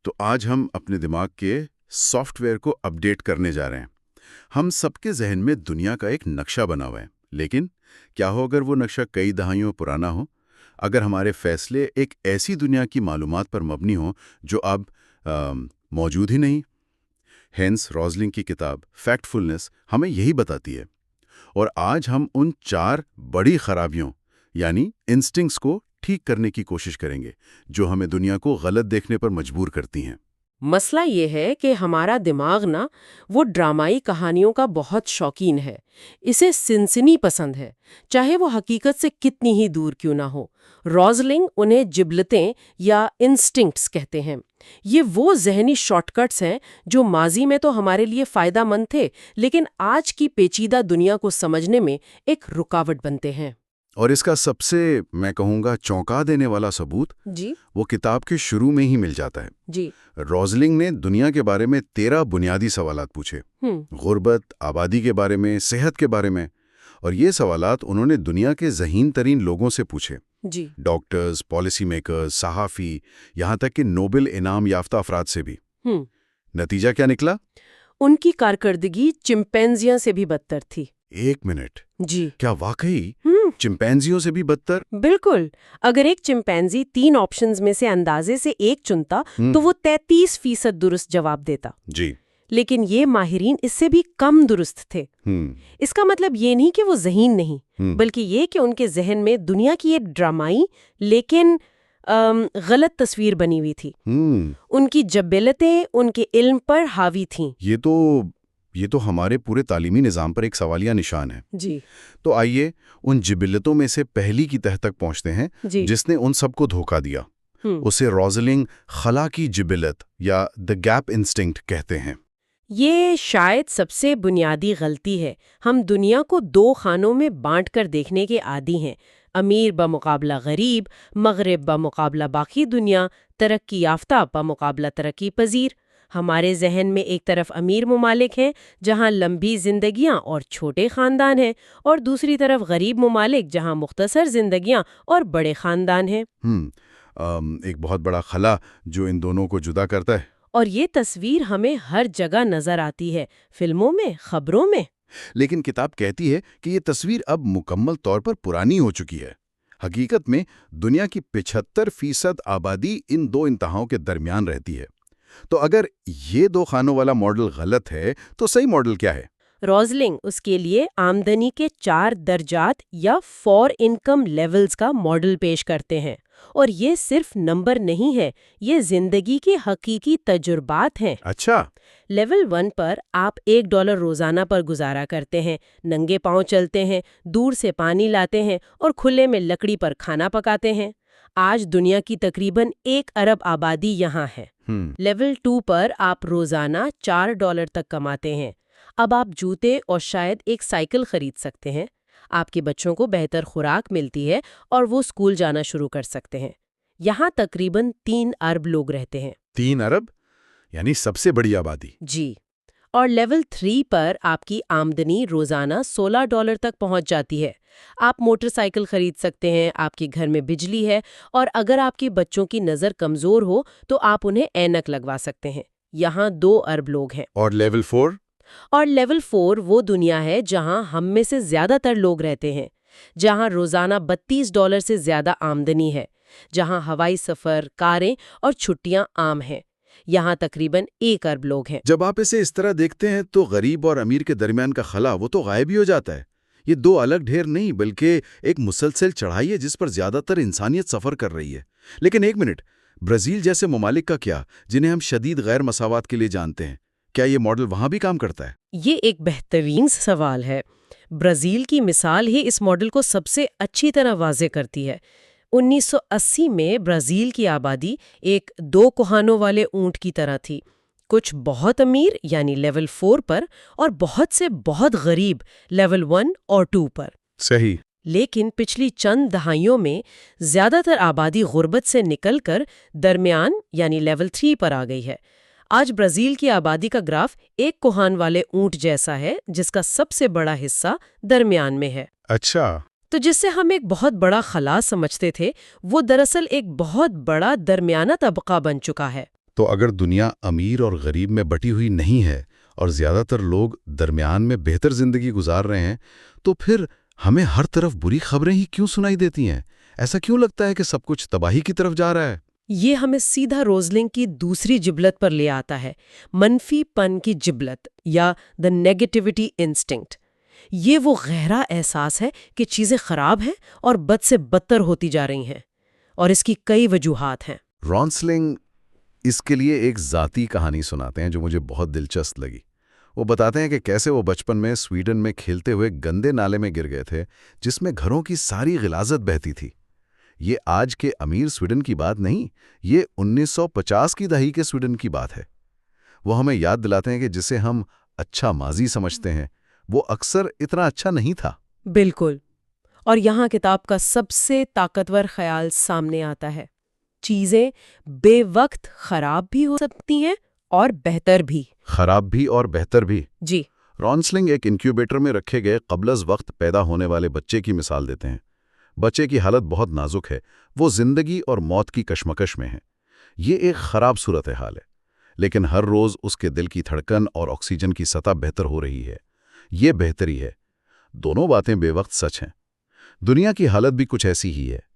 تو آج ہم اپنے دماغ کے سافٹ ویئر کو اپڈیٹ کرنے جا رہے ہیں۔ ہم سب کے ذہن میں دنیا کا ایک نقشہ بنا ہوا ہے، لیکن کیا ہو اگر وہ نقشہ کئی دہائیوں پرانا ہو؟ اگر ہمارے فیصلے ایک ایسی دنیا کی معلومات پر مبنی ہوں جو اب موجود ہی نہیں؟ ہینس روزلنگ کی کتاب فیکٹ فلنس ہمیں یہی بتاتی ہے، اور آج ہم ان 4 بڑی خرابیوں یعنی انسٹنکٹس کو ٹھیک کرنے کی کوشش کریں گے جو ہمیں دنیا کو غلط دیکھنے پر مجبور کرتی ہیں۔ مسئلہ یہ ہے کہ ہمارا دماغ وہ ڈرامائی کہانیوں کا بہت شوقین ہے، اسے سنسنی پسند ہے، چاہے وہ حقیقت سے کتنی ہی دور کیوں نہ ہو۔ روزلنگ انہیں جبلتیں یا انسٹنکٹس کہتے ہیں۔ یہ وہ ذہنی شارٹ کٹس ہیں جو ماضی میں تو ہمارے لیے فائدہ مند تھے، لیکن آج کی پیچیدہ دنیا کو سمجھنے میں ایک رکاوٹ بنتے ہیں۔ اور اس کا سب سے میں کہوں گا چونکا دینے والا ثبوت وہ کتاب کے شروع میں ہی مل جاتا ہے۔ روزلنگ نے دنیا کے بارے میں 13 بنیادی سوالات پوچھے، غربت، آبادی کے بارے میں، صحت کے بارے میں، اور یہ سوالات انہوں نے دنیا کے ذہین ترین لوگوں سے پوچھے، ڈاکٹرز، پالیسی میکرز، صحافی، یہاں تک کہ نوبل انعام یافتہ افراد سے بھی۔ نتیجہ کیا نکلا؟ ان کی کارکردگی چمپینزیوں سے بھی بدتر تھی۔ ایک منٹ، کیا واقعی چمپینزیوں سے بھی بدتر؟ بالکل۔ اگر ایک چمپینزی 3 آپشنز میں سے اندازے سے ایک چنتا تو وہ 33% درست جواب دیتا۔ لیکن یہ ماہرین اس سے بھی کم درست تھے۔ اس کا مطلب یہ نہیں کہ وہ ذہین نہیں، بلکہ یہ کہ ان کے ذہن میں دنیا کی ایک ڈرامائی لیکن غلط تصویر بنی ہوئی تھی۔ ان کی جبلتیں ان کے علم پر حاوی تھیں۔ یہ تو ہمارے پورے تعلیمی نظام پر ایک سوالیہ نشان ہے۔ تو آئیے ان جبلتوں میں سے پہلی کی تہ تک پہنچتے ہیں جس نے ان سب کو دھوکہ دیا۔ اسے روزلنگ خلا کی جبلت یا دی گیپ انسٹنکٹ کہتے ہیں۔ یہ شاید سب سے بنیادی غلطی ہے۔ ہم دنیا کو 2 خانوں میں بانٹ کر دیکھنے کے عادی ہیں، امیر بمقابلہ غریب، مغرب بمقابلہ باقی دنیا، ترقی یافتہ بمقابلہ ترقی پذیر۔ ہمارے ذہن میں ایک طرف امیر ممالک ہیں جہاں لمبی زندگیاں اور چھوٹے خاندان ہیں، اور دوسری طرف غریب ممالک جہاں مختصر زندگیاں اور بڑے خاندان ہیں۔ ایک بہت بڑا خلا جو ان دونوں کو جدا کرتا ہے۔ اور یہ تصویر ہمیں ہر جگہ نظر آتی ہے، فلموں میں، خبروں میں۔ لیکن کتاب کہتی ہے کہ یہ تصویر اب مکمل طور پر پرانی ہو چکی ہے۔ حقیقت میں دنیا کی 75% آبادی ان 2 انتہاؤں کے درمیان رہتی ہے۔ تو اگر یہ 2 خانوں والا ماڈل غلط ہے تو صحیح ماڈل کیا ہے؟ روزلنگ اس کے لیے آمدنی کے 4 درجات یا 4 انکم لیولز کا ماڈل پیش کرتے ہیں، اور یہ صرف نمبر نہیں ہے، یہ زندگی کے حقیقی تجربات ہیں۔ اچھا۔ لیول 1 پر آپ $1 روزانہ پر گزارا کرتے ہیں، ننگے پاؤں چلتے ہیں، دور سے پانی لاتے ہیں اور کھلے میں لکڑی پر کھانا پکاتے ہیں۔ آج دنیا کی تقریباً 1 ارب آبادی یہاں ہے۔ لیول 2 پر آپ روزانہ $4 تک کماتے ہیں۔ اب آپ جوتے اور شاید ایک سائیکل خرید سکتے ہیں، آپ کے بچوں کو بہتر خوراک ملتی ہے اور وہ اسکول جانا شروع کر سکتے ہیں۔ یہاں تقریباً 3 ارب لوگ رہتے ہیں۔ 3 ارب یعنی سب سے بڑی آبادی۔ جی۔ اور لیول 3 پر آپ کی آمدنی روزانہ $16 تک پہنچ جاتی ہے۔ آپ موٹر سائیکل خرید سکتے ہیں، آپ کے گھر میں بجلی ہے، اور اگر آپ کے بچوں کی نظر کمزور ہو تو آپ انہیں اینک لگوا سکتے ہیں۔ یہاں 2 ارب لوگ ہیں۔ اور لیول 4؟ اور لیول 4 وہ دنیا ہے جہاں ہم میں سے زیادہ تر لوگ رہتے ہیں، جہاں روزانہ $32 سے زیادہ آمدنی ہے، جہاں ہوائی سفر، کاریں اور چھٹیاں عام ہیں۔ یہاں تقریباً 1 ارب لوگ ہیں۔ جب آپ اسے اس طرح دیکھتے ہیں تو غریب اور امیر کے درمیان کا خلا وہ تو غائب ہی ہو جاتا ہے۔ یہ 2 الگ ڈھیر نہیں بلکہ ایک مسلسل چڑھائی ہے جس پر زیادہ تر انسانیت سفر کر رہی ہے۔ لیکن ایک منٹ، برازیل جیسے ممالک کا کیا جنہیں ہم شدید غیر مساوات کے لیے جانتے ہیں؟ کیا یہ ماڈل وہاں بھی کام کرتا ہے؟ یہ ایک بہترین سوال ہے۔ برازیل کی مثال ہی اس ماڈل کو سب سے اچھی طرح واضح کرتی ہے۔ 1980 میں برازیل کی آبادی ایک 2 کوہانوں والے اونٹ کی طرح تھی، کچھ بہت امیر یعنی لیول 4 پر اور بہت سے بہت غریب لیول 1 اور 2 پر۔ صحیح۔ لیکن پچھلی چند دہائیوں میں زیادہ تر آبادی غربت سے نکل کر درمیان یعنی لیول 3 پر آ گئی ہے۔ آج برازیل کی آبادی کا گراف ایک کوہان والے اونٹ جیسا ہے جس کا سب سے بڑا حصہ درمیان میں ہے۔ اچھا۔ تو جس سے ہم ایک بہت بڑا خلا سمجھتے تھے وہ دراصل ایک بہت بڑا درمیانہ طبقہ بن چکا ہے۔ تو اگر دنیا امیر اور غریب میں بٹی ہوئی نہیں ہے اور زیادہ تر لوگ درمیان میں بہتر زندگی گزار رہے ہیں، تو پھر ہمیں ہر طرف بری خبریں ہی کیوں سنائی دیتی ہیں؟ ایسا کیوں لگتا ہے کہ سب کچھ تباہی کی طرف جا رہا ہے؟ یہ ہمیں سیدھا روزلنگ کی دوسری جبلت پر لے آتا ہے، منفی پن کی جبلت یا دا نیگیٹیوٹی انسٹنکٹ۔ یہ وہ گہرا احساس ہے کہ چیزیں خراب ہیں اور بد سے بدتر ہوتی جا رہی ہیں، اور اس کی کئی وجوہات ہیں۔ رونسلنگ اس کے لیے ایک ذاتی کہانی سناتے ہیں جو مجھے بہت دلچسپ لگی۔ وہ بتاتے ہیں کہ کیسے وہ بچپن میں سویڈن میں کھیلتے ہوئے گندے نالے میں گر گئے تھے جس میں گھروں کی ساری غلاظت بہتی تھی۔ یہ آج کے امیر سویڈن کی بات نہیں، یہ 1950 کی دہائی کے سویڈن کی بات ہے۔ وہ ہمیں یاد دلاتے ہیں کہ جسے ہم اچھا ماضی سمجھتے ہیں وہ اکثر اتنا اچھا نہیں تھا۔ بالکل، اور یہاں کتاب کا سب سے طاقتور خیال سامنے آتا ہے۔ چیزیں بے وقت خراب بھی ہو سکتی ہیں اور بہتر بھی۔ خراب بھی اور بہتر بھی۔ جی، رونسلنگ ایک انکیوبیٹر میں رکھے گئے قبل از وقت پیدا ہونے والے بچے کی مثال دیتے ہیں۔ بچے کی حالت بہت نازک ہے، وہ زندگی اور موت کی کشمکش میں ہے۔ یہ ایک خراب صورتحال ہے، لیکن ہر روز اس کے دل کی دھڑکن اور آکسیجن کی سطح بہتر ہو رہی ہے۔ یہ بہتری ہے۔ دونوں باتیں بے وقت سچ ہیں۔ دنیا کی حالت بھی کچھ ایسی ہی ہے۔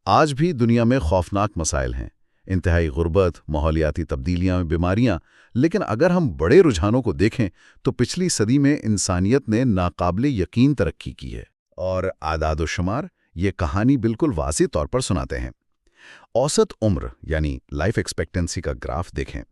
آج بھی دنیا میں خوفناک مسائل ہیں، انتہائی غربت، ماحولیاتی تبدیلیاں، بیماریاں، لیکن اگر ہم بڑے رجحانوں کو دیکھیں تو پچھلی صدی میں انسانیت نے ناقابل یقین ترقی کی ہے۔ اور اعداد و شمار یہ کہانی بالکل واضح طور پر سناتے ہیں۔ اوسط عمر یعنی لائف ایکسپیکٹنسی کا گراف دیکھیں۔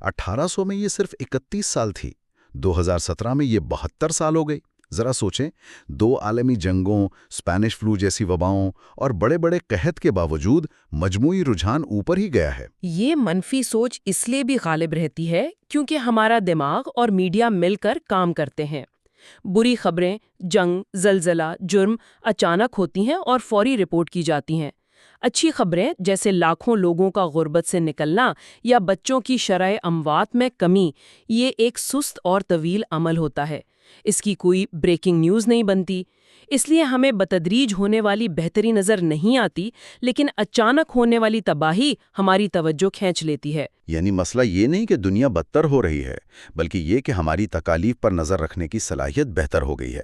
1800 میں یہ صرف 31 سال تھی، 2017 میں یہ 72 سال ہو گئی۔ ذرا سوچیں، 2 عالمی جنگوں، اسپینش فلو جیسی وباؤں اور بڑے بڑے قحط کے باوجود مجموعی رجحان اوپر ہی گیا ہے۔ یہ منفی سوچ اس لیے بھی غالب رہتی ہے کیونکہ ہمارا دماغ اور میڈیا مل کر کام کرتے ہیں۔ بری خبریں، جنگ، زلزلہ، جرم اچانک ہوتی ہیں اور فوری رپورٹ کی جاتی ہیں۔ اچھی خبریں جیسے لاکھوں لوگوں کا غربت سے نکلنا یا بچوں کی شرح اموات میں کمی، یہ ایک سست اور طویل عمل ہوتا ہے۔ اس کی کوئی بریکنگ نیوز نہیں بنتی، اس لیے ہمیں بتدریج ہونے والی بہتری نظر نہیں آتی، لیکن اچانک ہونے والی تباہی ہماری توجہ کھینچ لیتی ہے۔ یعنی مسئلہ یہ نہیں کہ دنیا بدتر ہو رہی ہے، بلکہ یہ کہ ہماری تکالیف پر نظر رکھنے کی صلاحیت بہتر ہو گئی ہے۔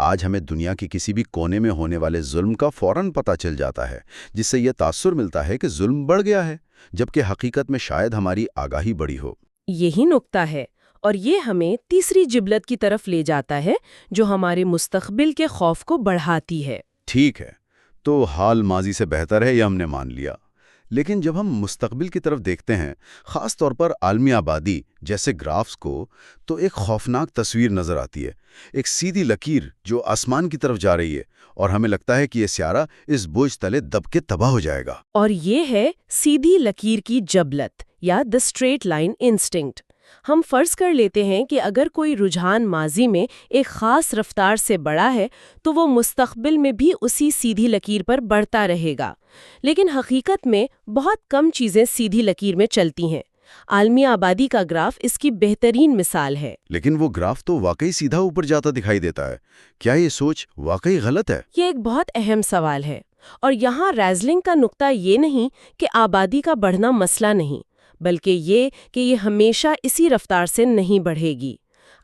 آج ہمیں دنیا کی کسی بھی کونے میں ہونے والے ظلم کا فوراً پتہ چل جاتا ہے، جس سے یہ تاثر ملتا ہے کہ ظلم بڑھ گیا ہے، جبکہ حقیقت میں شاید ہماری آگاہی بڑھی ہو۔ یہی نکتہ ہے، اور یہ ہمیں تیسری جبلت کی طرف لے جاتا ہے جو ہمارے مستقبل کے خوف کو بڑھاتی ہے۔ ٹھیک ہے، تو حال ماضی سے بہتر ہے یہ ہم نے مان لیا، لیکن جب ہم مستقبل کی طرف دیکھتے ہیں، خاص طور پر عالمی آبادی جیسے گرافز کو، تو ایک خوفناک تصویر نظر آتی ہے۔ ایک سیدھی لکیر جو آسمان کی طرف جا رہی ہے، اور ہمیں لگتا ہے کہ یہ سیارہ اس بوجھ تلے دب کے تباہ ہو جائے گا۔ اور یہ ہے سیدھی لکیر کی جبلت یا دا اسٹریٹ لائن انسٹنکٹ۔ ہم فرض کر لیتے ہیں کہ اگر کوئی رجحان ماضی میں ایک خاص رفتار سے بڑھا ہے تو وہ مستقبل میں بھی اسی سیدھی لکیر پر بڑھتا رہے گا، لیکن حقیقت میں بہت کم چیزیں سیدھی لکیر میں چلتی ہیں۔ عالمی آبادی کا گراف اس کی بہترین مثال ہے۔ لیکن وہ گراف تو واقعی سیدھا اوپر جاتا دکھائی دیتا ہے۔ کیا یہ سوچ واقعی غلط ہے؟ یہ ایک بہت اہم سوال ہے، اور یہاں ریزلنگ کا نقطہ یہ نہیں کہ آبادی کا بڑھنا مسئلہ نہیں، بلکہ یہ کہ یہ ہمیشہ اسی رفتار سے نہیں بڑھے گی۔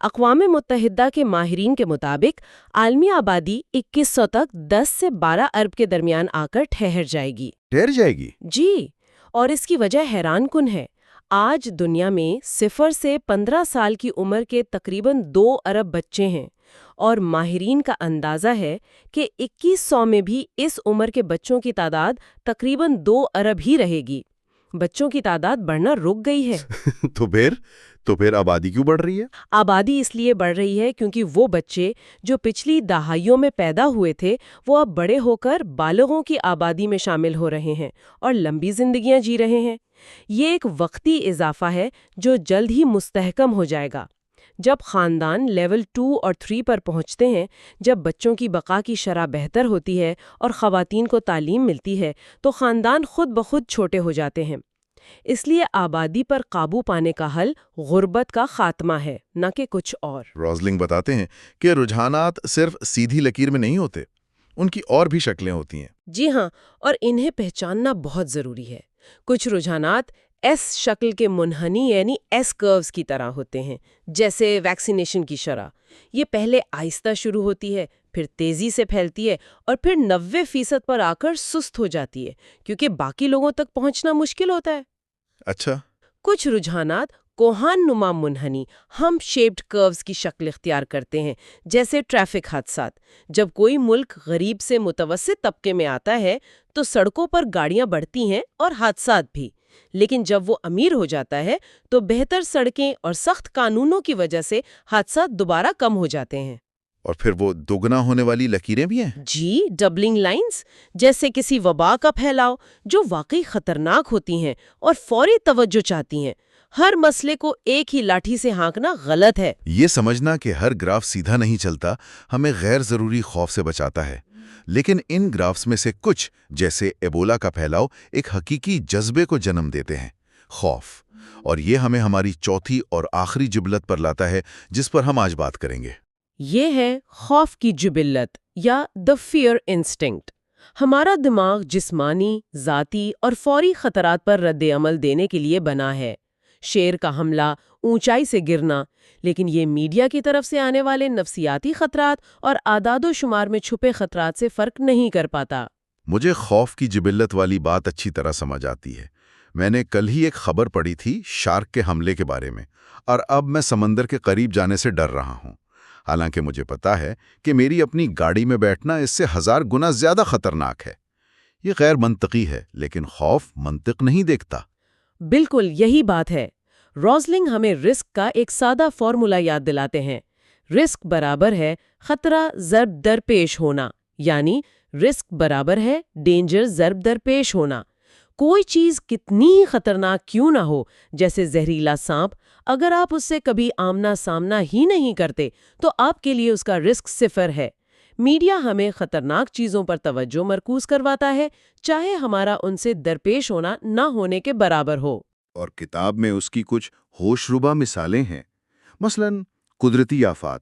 اقوام متحدہ کے ماہرین کے مطابق عالمی آبادی 2100 تک 10 سے 12 ارب کے درمیان آ کر ٹھہر جائے گی۔ ٹھہر جائے گی؟ جی، اور اس کی وجہ حیران کن ہے۔ آج دنیا میں 0 سے 15 سال کی عمر کے تقریباً 2 ارب بچے ہیں، اور ماہرین کا اندازہ ہے کہ 2100 میں بھی اس عمر کے بچوں کی تعداد تقریباً 2 ارب ہی رہے گی۔ بچوں کی تعداد بڑھنا رک گئی ہے۔ تو پھر آبادی کیوں بڑھ رہی ہے؟ آبادی اس لیے بڑھ رہی ہے کیونکہ وہ بچے جو پچھلی دہائیوں میں پیدا ہوئے تھے وہ اب بڑے ہو کر بالغوں کی آبادی میں شامل ہو رہے ہیں اور لمبی زندگیاں جی رہے ہیں۔ یہ ایک وقتی اضافہ ہے جو جلد ہی مستحکم ہو جائے گا۔ جب خاندان لیول 2 اور 3 پر پہنچتے ہیں، جب بچوں کی بقا کی شرح بہتر ہوتی ہے اور خواتین کو تعلیم ملتی ہے، تو خاندان خود بخود چھوٹے ہو جاتے ہیں۔ اس لیے آبادی پر قابو پانے کا حل غربت کا خاتمہ ہے، نہ کہ کچھ اور۔ روزلنگ بتاتے ہیں کہ رجحانات صرف سیدھی لکیر میں نہیں ہوتے، ان کی اور بھی شکلیں ہوتی ہیں۔ جی ہاں، اور انہیں پہچاننا بہت ضروری ہے۔ کچھ رجحانات ایس شکل کے منحنی یعنی ایس کروز کی طرح ہوتے ہیں، جیسے ویکسینیشن کی شرح۔ یہ پہلے آہستہ شروع ہوتی ہے، پھر تیزی سے پھیلتی ہے اور پھر 90% پر آ کر سست ہو جاتی ہے، کیونکہ باقی لوگوں تک پہنچنا مشکل ہوتا ہے۔ اچھا، کچھ رجحانات کوہان نما منحنی ہم شیپڈ کروز کی شکل اختیار کرتے ہیں، جیسے ٹریفک حادثات۔ جب کوئی ملک غریب سے متوسط طبقے میں آتا ہے تو سڑکوں پر گاڑیاں بڑھتی ہیں اور حادثات بھی، لیکن جب وہ امیر ہو جاتا ہے تو بہتر سڑکیں اور سخت قانونوں کی وجہ سے حادثات دوبارہ کم ہو جاتے ہیں۔ اور پھر وہ دوگنا ہونے والی لکیریں بھی ہیں؟ جی، ڈبلنگ لائنز، جیسے کسی وبا کا پھیلاؤ جو واقعی خطرناک ہوتی ہیں اور فوری توجہ چاہتی ہیں۔ ہر مسئلے کو ایک ہی لاٹھی سے ہانکنا غلط ہے۔ یہ سمجھنا کہ ہر گراف سیدھا نہیں چلتا ہمیں غیر ضروری خوف سے بچاتا ہے، لیکن ان گرافز میں سے کچھ، جیسے ایبولا کا پھیلاؤ، ایک حقیقی جذبے کو جنم دیتے ہیں، خوف۔ اور یہ ہمیں ہماری چوتھی اور آخری جبلت پر لاتا ہے جس پر ہم آج بات کریں گے۔ یہ ہے خوف کی جبلت یا the fear instinct۔ ہمارا دماغ جسمانی، ذاتی اور فوری خطرات پر رد عمل دینے کے لیے بنا ہے۔ شیر کا حملہ، اونچائی سے گرنا، لیکن یہ میڈیا کی طرف سے آنے والے نفسیاتی خطرات اور اعداد و شمار میں چھپے خطرات سے فرق نہیں کر پاتا۔ مجھے خوف کی جبلت والی بات اچھی طرح سمجھ آتی ہے۔ میں نے کل ہی ایک خبر پڑھی تھی شارک کے حملے کے بارے میں، اور اب میں سمندر کے قریب جانے سے ڈر رہا ہوں، حالانکہ مجھے پتا ہے کہ میری اپنی گاڑی میں بیٹھنا اس سے 1000 گنا زیادہ خطرناک ہے۔ یہ غیر منطقی ہے، لیکن خوف منطق نہیں دیکھتا۔ بالکل یہی بات ہے۔ روزلنگ ہمیں رسک کا ایک سادہ فارمولا یاد دلاتے ہیں۔ رسک برابر ہے خطرہ ضرب در پیش ہونا، یعنی رسک برابر ہے ڈینجر ضرب در پیش ہونا۔ کوئی چیز کتنی ہی خطرناک کیوں نہ ہو، جیسے زہریلا سانپ، اگر آپ اس سے کبھی آمنا سامنا ہی نہیں کرتے تو آپ کے لیے اس کا رسک 0 ہے۔ میڈیا ہمیں خطرناک چیزوں پر توجہ مرکوز کرواتا ہے، چاہے ہمارا ان سے درپیش ہونا نہ ہونے کے برابر ہو۔ اور کتاب میں اس کی کچھ ہوش ربا مثالیں ہیں، مثلا قدرتی آفات۔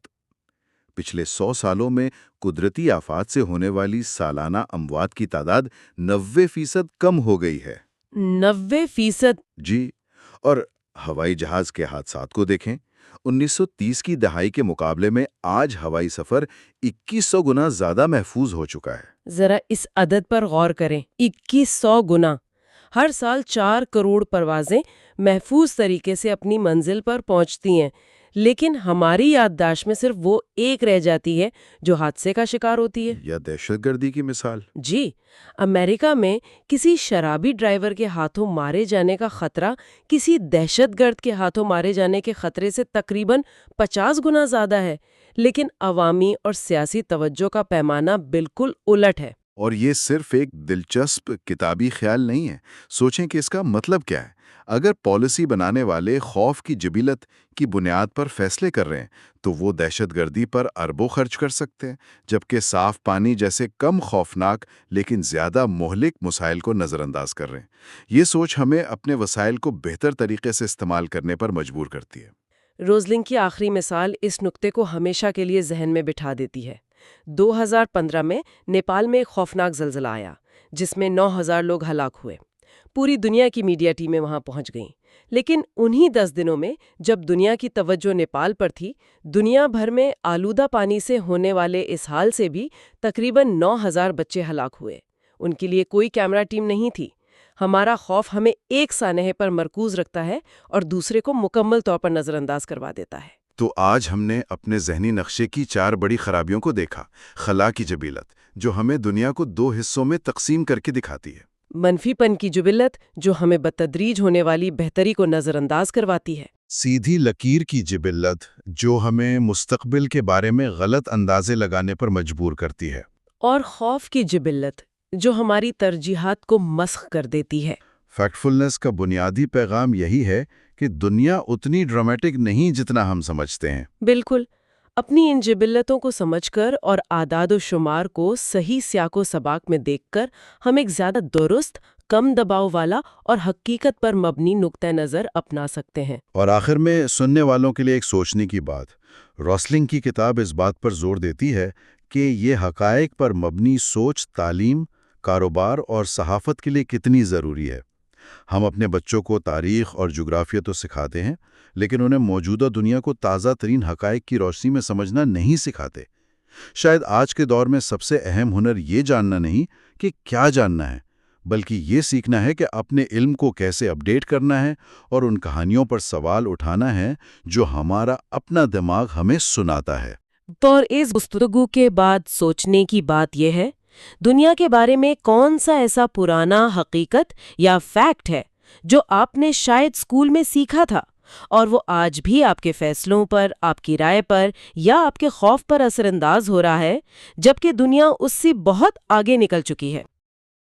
پچھلے 100 سالوں میں قدرتی آفات سے ہونے والی سالانہ اموات کی تعداد 90% کم ہو گئی ہے۔ 90%؟ جی، اور ہوائی جہاز کے حادثات کو دیکھیں۔ 1930 کی دہائی کے مقابلے میں آج ہوائی سفر 2100 گنا زیادہ محفوظ ہو چکا ہے۔ ذرا اس عدد پر غور کریں، 2100 گنا۔ ہر سال 4 کروڑ پروازیں محفوظ طریقے سے اپنی منزل پر پہنچتی ہیں، لیکن ہماری یادداشت میں صرف وہ ایک رہ جاتی ہے جو حادثے کا شکار ہوتی ہے۔ یا دہشت گردی کی مثال؟ جی، امریکہ میں کسی شرابی ڈرائیور کے ہاتھوں مارے جانے کا خطرہ کسی دہشت گرد کے ہاتھوں مارے جانے کے خطرے سے تقریباً 50 گنا زیادہ ہے، لیکن عوامی اور سیاسی توجہ کا پیمانہ بالکل الٹ ہے۔ اور یہ صرف ایک دلچسپ کتابی خیال نہیں ہے۔ سوچیں کہ اس کا مطلب کیا ہے۔ اگر پالیسی بنانے والے خوف کی جبلت کی بنیاد پر فیصلے کر رہے ہیں تو وہ دہشت گردی پر اربوں خرچ کر سکتے ہیں، جبکہ صاف پانی جیسے کم خوفناک لیکن زیادہ مہلک مسائل کو نظر انداز کر رہے ہیں۔ یہ سوچ ہمیں اپنے وسائل کو بہتر طریقے سے استعمال کرنے پر مجبور کرتی ہے۔ روزلنگ کی آخری مثال اس نقطے کو ہمیشہ کے لیے ذہن میں بٹھا دیتی ہے۔ 2015 میں نیپال میں ایک خوفناک زلزلہ آیا جس میں 9000 لوگ ہلاک ہوئے۔ پوری دنیا کی میڈیا ٹیمیں وہاں پہنچ گئیں، لیکن انہی 10 دنوں میں جب دنیا کی توجہ نیپال پر تھی، دنیا بھر میں آلودہ پانی سے ہونے والے اس حال سے بھی تقریباً 9000 بچے ہلاک ہوئے۔ ان کے لیے کوئی کیمرہ ٹیم نہیں تھی۔ ہمارا خوف ہمیں ایک سانحے پر مرکوز رکھتا ہے اور دوسرے کو مکمل طور پر نظر انداز کروا دیتا ہے۔ تو آج ہم نے اپنے ذہنی نقشے کی 4 بڑی خرابیوں کو دیکھا۔ خلا کی جبلت، جو ہمیں دنیا کو 2 حصوں میں تقسیم کر کے دکھاتی ہے۔ منفی پن کی جبلت، جو ہمیں بتدریج ہونے والی بہتری کو نظر انداز کرواتی ہے۔ سیدھی لکیر کی جبلت، جو ہمیں مستقبل کے بارے میں غلط اندازے لگانے پر مجبور کرتی ہے۔ اور خوف کی جبلت، جو ہماری ترجیحات کو مسخ کر دیتی ہے۔ فیکٹفلنس کا بنیادی پیغام یہی ہے کہ دنیا اتنی ڈرامیٹک نہیں جتنا ہم سمجھتے ہیں۔ بالکل۔ اپنی ان جبلتوں کو سمجھ کر اور اعداد و شمار کو صحیح سیاق و سباق میں دیکھ کر ہم ایک زیادہ درست، کم دباؤ والا اور حقیقت پر مبنی نقطہ نظر اپنا سکتے ہیں۔ اور آخر میں سننے والوں کے لیے ایک سوچنے کی بات۔ روسلنگ کی کتاب اس بات پر زور دیتی ہے کہ یہ حقائق پر مبنی سوچ تعلیم، کاروبار اور صحافت کے لیے کتنی ضروری ہے۔ ہم اپنے بچوں کو تاریخ اور جغرافیہ تو سکھاتے ہیں، لیکن انہیں موجودہ دنیا کو تازہ ترین حقائق کی روشنی میں سمجھنا نہیں سکھاتے۔ شاید آج کے دور میں سب سے اہم ہنر یہ جاننا نہیں کہ کیا جاننا ہے، بلکہ یہ سیکھنا ہے کہ اپنے علم کو کیسے اپڈیٹ کرنا ہے اور ان کہانیوں پر سوال اٹھانا ہے جو ہمارا اپنا دماغ ہمیں سناتا ہے۔ اور اس گفتگو کے بعد سوچنے کی بات یہ ہے، دنیا کے بارے میں کون سا ایسا پرانا حقیقت یا فیکٹ ہے جو آپ نے شاید اسکول میں سیکھا تھا اور وہ آج بھی آپ کے فیصلوں پر، آپ کی رائے پر یا آپ کے خوف پر اثر انداز ہو رہا ہے، جبکہ دنیا اس سے بہت آگے نکل چکی ہے؟